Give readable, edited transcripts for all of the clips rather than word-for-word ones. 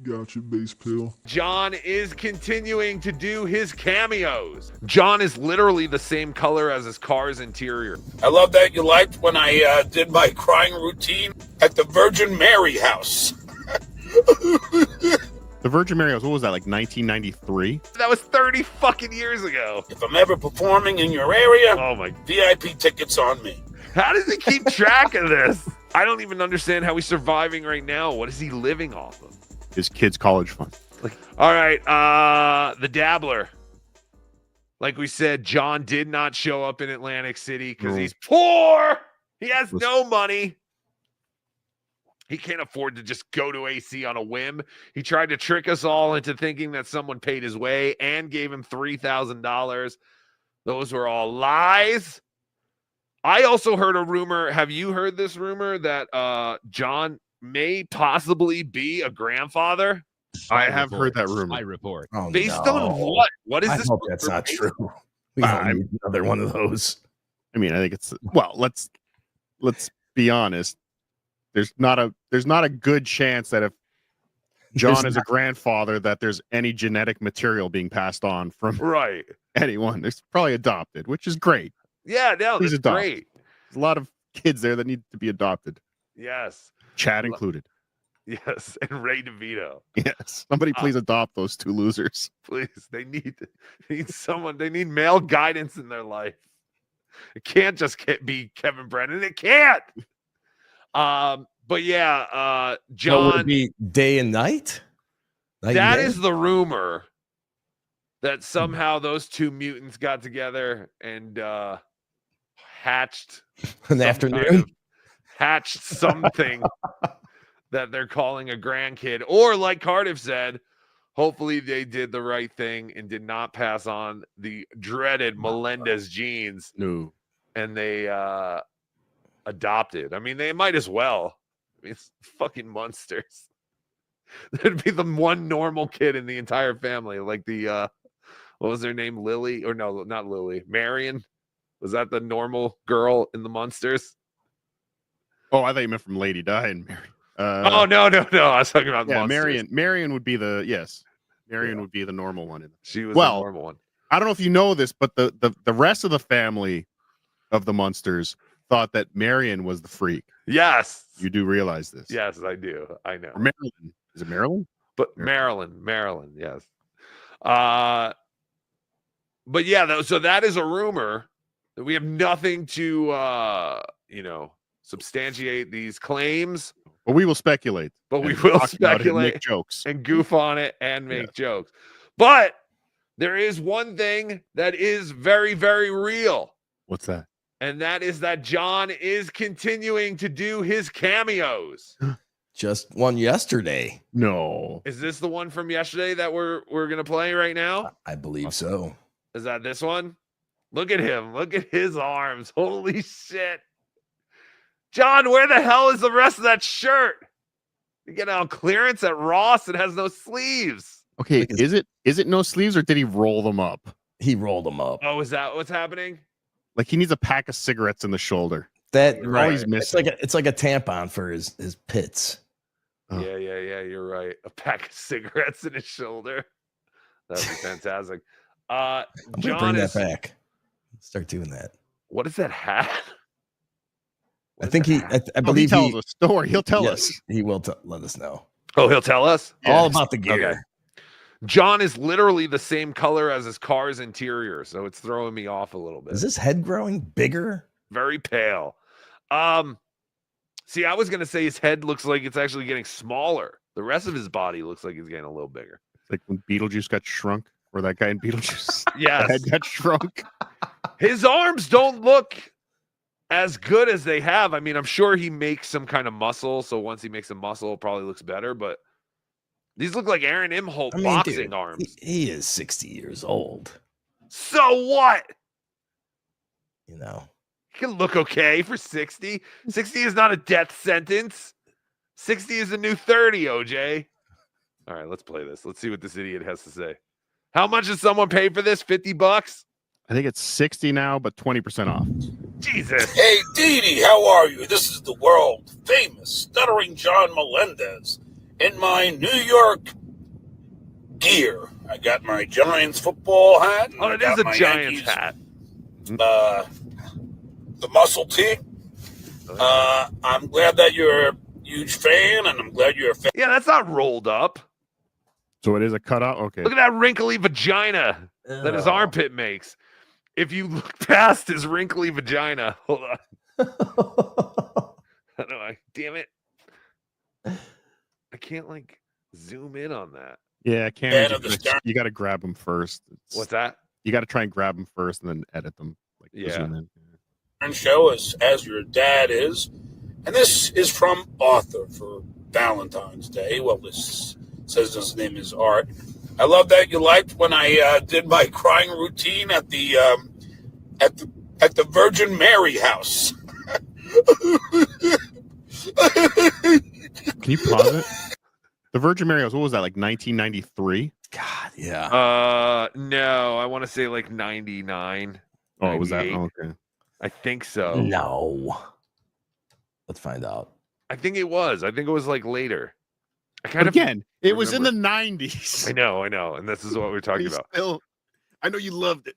Gotcha, base pill. John is continuing to do his cameos. John is literally the same color as his car's interior. I love that you liked when I did my crying routine at the Virgin Mary house. The Virgin Mary House, what was that, like 1993? That was 30 fucking years ago. If I'm ever performing in your area, Oh my, VIP tickets on me. how does he keep track of this? I don't even understand how he's surviving right now. What is he living off of? His kid's college fund. All right, the Dabbler. Like we said, John did not show up in Atlantic City because he's poor. He has no money. He can't afford to just go to AC on a whim. He tried to trick us all into thinking that someone paid his way and gave him $3,000. Those were all lies. I also heard a rumor. Have you heard this rumor that John may possibly be a grandfather? I have heard that rumor. I report. Oh, Based no. on what? What is I this? hope that's not true. We don't need another one of those. I mean, I think it's, well, let's be honest. There's not a good chance that if John is a grandfather that there's any genetic material being passed on from Right. anyone. It's probably adopted, which is great. Yeah, no, Please that's adopt. great. There's a lot of kids there that need to be adopted. Yes. Chad included. Yes. And Ray DeVito. Yes. Somebody please adopt those two losers. Please. They need someone. They need male guidance in their life. It can't just be Kevin Brennan. It can't. But yeah, John. So would it be day and night? That is the rumor that somehow those two mutants got together and hatched an afternoon. Hatched something that they're calling a grandkid. Or like Cardiff said, hopefully they did the right thing and did not pass on the dreaded Melendez genes. No. And they adopted. I mean, they might as well. I mean, it's fucking monsters. There'd be the one normal kid in the entire family, like the what was their name? Lily? Or no, not Lily. Marion? Was that the normal girl in the Monsters? Oh, I thought you meant from Lady Di and Mary. Oh no. I was talking about Monsters. Marion would be the Marion would be the normal one. She was the normal one. I don't know if you know this, but the rest of the family of the Munsters thought that Marion was the freak. Yes. You do realize this. Yes, I do. I know. Or Maryland. Is it Maryland? But Maryland, yes. But yeah, so that is a rumor that we have nothing to substantiate these claims. But we will speculate. But we will speculate, make jokes, and goof on it, and make jokes. But there is one thing that is very, very real. What's that? And that is that John is continuing to do his cameos. Just one yesterday. No. Is this the one from yesterday that we're gonna play right now? I believe so. Is that this one? Look at him. Look at his arms. Holy shit. John, where the hell is the rest of that shirt? You get on clearance at Ross. It has no sleeves. Okay, is it no sleeves, or did he roll them up? He rolled them up. Oh, is that what's happening? Like he needs a pack of cigarettes in the shoulder. That right. He's missing. It's like a tampon for his pits. Oh. Yeah. You're right. A pack of cigarettes in his shoulder. That'd be fantastic. John, bring that back. Start doing that. What is that hat? I think I believe he tells a story. He'll tell us. He will let us know. Oh, he'll tell us all about the gear. Okay. John is literally the same color as his car's interior, so it's throwing me off a little bit. Is this head growing bigger? Very pale. See, I was gonna say his head looks like it's actually getting smaller. The rest of his body looks like he's getting a little bigger. Like when Beetlejuice got shrunk, or that guy in Beetlejuice. Yes. Head got shrunk. His arms don't look as good as they have. I mean, I'm sure he makes some kind of muscle, so once he makes some muscle, it probably looks better, but these look like Aaron Imholt boxing arms. He is 60 years old. So what? You know. He can look okay for 60. 60 is not a death sentence. 60 is a new 30, OJ. All right, let's play this. Let's see what this idiot has to say. How much did someone pay for this? $50? I think it's 60 now, but 20% off. Jesus. Hey, Dee Dee, how are you? This is the world famous Stuttering John Melendez. in my New York gear. I got my Giants football hat. And Oh, it is a Giants hat. The muscle tee. I'm glad that you're a huge fan, and I'm glad you're a fan. Yeah, that's not rolled up. So it is a cutout? Okay. Look at that wrinkly vagina that his armpit makes. If you look past his wrinkly vagina, hold on. How do I? Damn it. I can't like zoom in on that. Yeah, you got to grab them first. What's that? You got to try and grab them first and then edit them. Like, Yeah. zoom in. Show as your dad is. And this is from Arthur for Valentine's Day. Well, this says his name is Art. I love that you liked when I did my crying routine at the Virgin Mary house. Can you pause it? The Virgin Mary house, what was that, like 1993? God, yeah. No, I want to say like 99. Oh, was that? 98. Oh, okay. I think so. No. Let's find out. I think it was. I think it was like later. It was in the 90s. I know. And this is what we're talking about. I know you loved it.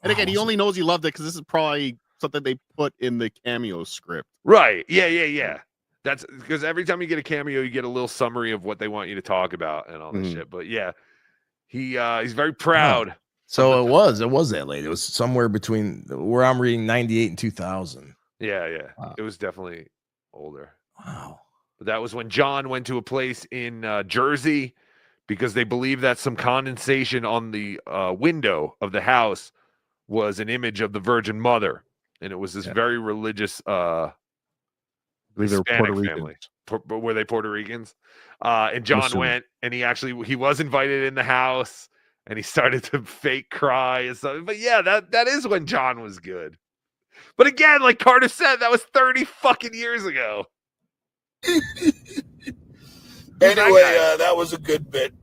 And again, he only knows you loved it because this is probably something they put in the Cameo script. Right. Yeah. That's because every time you get a Cameo, you get a little summary of what they want you to talk about and all this shit. But yeah, he's very proud. So it was that late. It was somewhere between where I'm reading 98 and 2000. Yeah. Wow. It was definitely older. Wow. But that was when John went to a place in Jersey because they believed that some condensation on the window of the house was an image of the Virgin Mother. And it was this very religious I believe they were Hispanic Puerto family. Ricans. Were they Puerto Ricans? And John went, and he was invited in the house, and he started to fake cry and stuff. But yeah, that is when John was good. But again, like Cardiff said, that was 30 fucking years ago. Anyway, that was a good bit.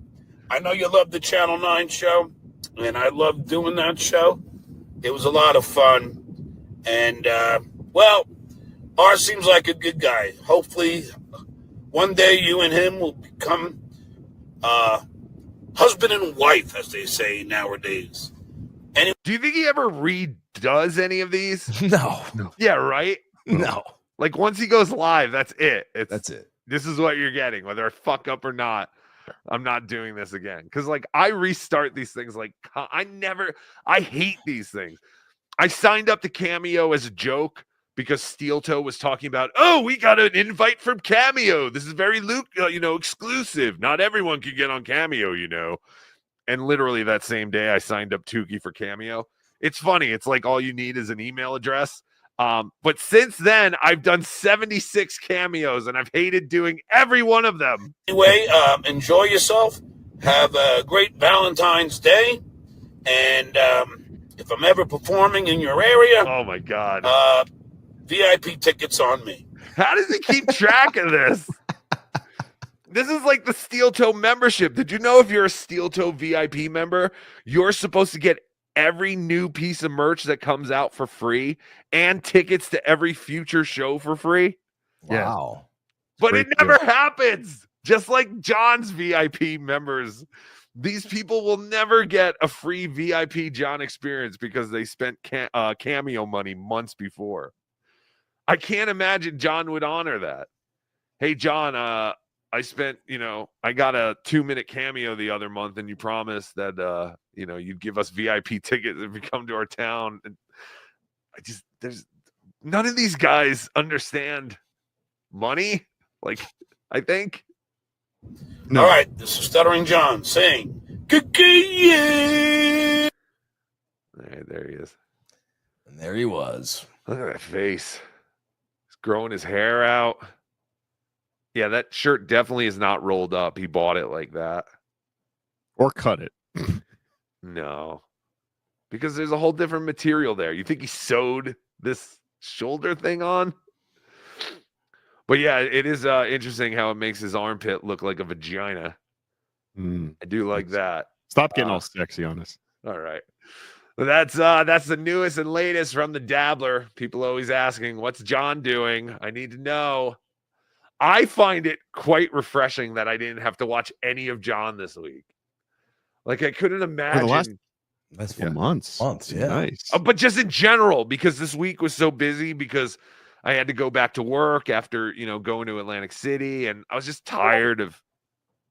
I know you love the Channel 9 show, and I loved doing that show. It was a lot of fun. And, well, Art seems like a good guy. Hopefully, one day you and him will become husband and wife, as they say nowadays. Do you think he ever redoes any of these? No. Yeah, right? No. Like once he goes live, that's it. That's it. This is what you're getting, whether I fuck up or not. I'm not doing this again. Because like I restart these things like I hate these things. I signed up to Cameo as a joke because Steel Toe was talking about, oh, we got an invite from Cameo. This is very exclusive. Not everyone can get on Cameo, And literally that same day I signed up Tukey for Cameo. It's funny. It's like all you need is an email address. But since then, I've done 76 cameos, and I've hated doing every one of them. Anyway, enjoy yourself. Have a great Valentine's Day. And if I'm ever performing in your area, oh my God, VIP tickets on me. How does he keep track of this? This is like the Steel Toe membership. Did you know if you're a Steel Toe VIP member, you're supposed to get every new piece of merch that comes out for free and tickets to every future show for free? Wow. But it never happens. Just like John's VIP members. These people will never get a free VIP John experience because they spent Cameo money months before. I can't imagine John would honor that. Hey, John, I spent, I got a 2-minute Cameo the other month, and you promised that, you'd give us VIP tickets if you come to our town. And there's none of these guys understand money. Like, I think. No. All right, this is Stuttering John saying, yeah. All right, there he is. And there he was. Look at that face. He's growing his hair out. Yeah, that shirt definitely is not rolled up. He bought it like that. Or cut it. No. Because there's a whole different material there. You think he sewed this shoulder thing on? But yeah, it is interesting how it makes his armpit look like a vagina. I do like that. Stop getting all sexy on us. All right. Well, that's the newest and latest from the Dabbler. People always asking, what's John doing? I need to know. I find it quite refreshing that I didn't have to watch any of John this week. Like I couldn't imagine. That's For months. Yeah. Nice. But just in general, because this week was so busy because I had to go back to work after, going to Atlantic City, and I was just tired of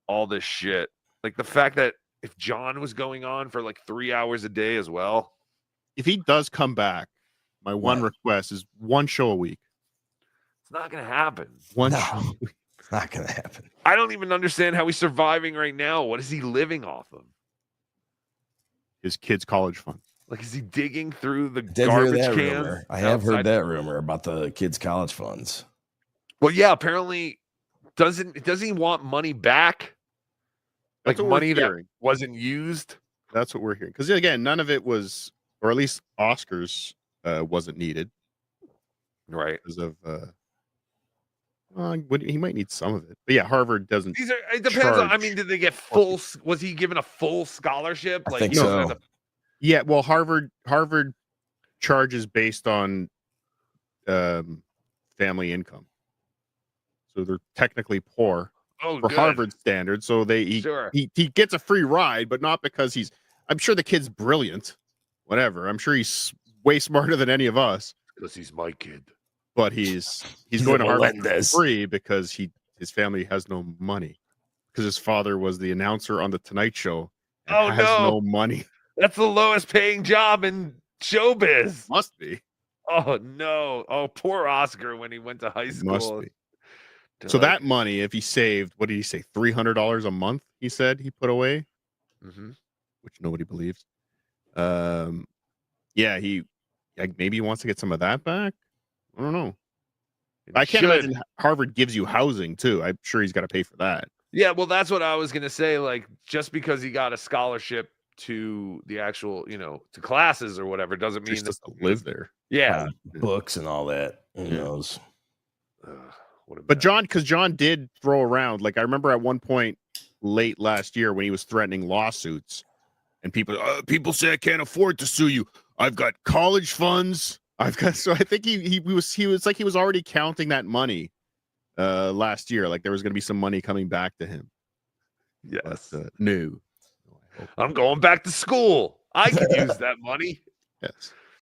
all this shit. Like the fact that if John was going on for like 3 hours a day as well. If he does come back, my one request is one show a week. It's not going to happen. One show a week. It's not going to happen. I don't even understand how he's surviving right now. What is he living off of? His kids' college fund. Like, is he digging through the Did garbage hear that cans? rumor. I have heard that rumor about the kids' college funds. Well, yeah, apparently doesn't he want money back? That's Like money that wasn't used? That's what we're hearing. Because again, none of it was, or at least Oscars wasn't needed. Right. Because of he might need some of it. But yeah, Harvard doesn't. It depends on, did they get full? Was he given a full scholarship? I think so. Yeah, well, Harvard charges based on family income, so they're technically poor for Harvard standards. So he gets a free ride, but not because I'm sure the kid's brilliant, whatever. I'm sure he's way smarter than any of us. Because he's my kid. But he's going to Harvard for free because his family has no money, because his father was the announcer on the Tonight Show and has no money. That's the lowest paying job in showbiz. Must be. Oh no. Oh, poor Oscar when he went to high school. Must be. So that money, if he saved, what did he say? $300 a month, he said he put away, which nobody believes. Yeah, maybe he wants to get some of that back. I don't know. I can't imagine Harvard gives you housing too. I'm sure he's got to pay for that. Yeah, well, that's what I was gonna say. Like, just because he got a scholarship to the actual, to classes or whatever, doesn't mean just to live there. Yeah, books and all that. Who knows? But because John did throw around. Like I remember at one point late last year when he was threatening lawsuits, and people say I can't afford to sue you. I've got college funds. So I think he was like he was already counting that money last year. Like there was going to be some money coming back to him. Yes. No. I'm going back to school. I could use that money. Yes.